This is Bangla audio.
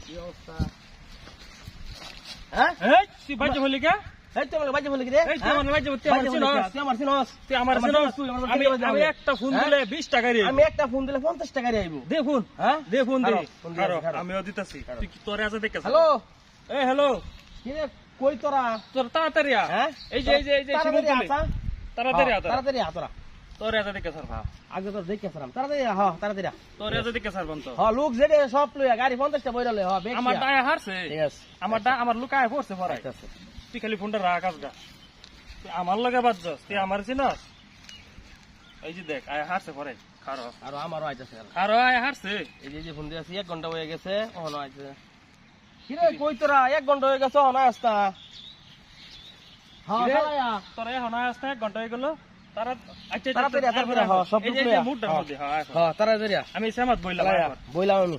কি অবস্থা? হ্যাঁ এই তুই বাজে বলি কে? এই তো বলে বাজে বলে কি রে এই তুই আমার বাজে তুই আমার চিনস? তুই আমার চিনস তুই আমার চিনস? আমি একটা ফোন দিলে 20 টাকা রে। আমি একটা ফোন দিলে 50 টাকা রে আইবো দে ফোন, হ্যাঁ দে ফোন দে। ফোন দে, আরো খারো। আমিও দিতাছি। তুই কি তোরে আছে দেখছ? হ্যালো এই হ্যালো, কি রে কই তোরা তোর তাড়াতাড়ি আ। হ্যাঁ এই যে শিমুল তুলি। তাড়াতাড়ি আ তোরা। তাড়াতাড়ি আ তোরা তোরে আছে দেখছ স্যার। আগে তো দেখে আসলাম তাড়াতাড়ি হ্যাঁ তাড়াতাড়ি তোরে আছে দেখছ স্যার বন্ত। হ্যাঁ লোক যেটা সব লইয়া গাড়ি 50 টা বইরালে হ্যাঁ বেশ আমার ডায় হারছে। ঠিক আছে আমার লুকায় পড়ছে পড়াই। ঠিক আছে তুই খালি ফোনটা রাখ আসগা। তুই আমার লগে বাজছস, তুই আমার চিনস? এই যে দেখ আয় হারছে পরে। খারো আর আমারও আইতাছে খারো আয় হারছে। এই যে ফোন দিয়েছি 1 ঘন্টা হয়ে গেছে ওহনো আইছে কি রে কই তোরা 1 ঘন্টা হয়ে গেছে ওহনো আসতা হ্যাঁ চালায়া তোরা এখন আসতে 1 ঘন্টা হয়ে গেল। তারা আচ্ছা তাড়াতাড়ি হ্যাঁ সব এই যে লইয়া মুডটার মধ্যে হ্যাঁ হ্যাঁ তাড়াতাড়ি আমি সেমাত বইলাম বইলাম আমি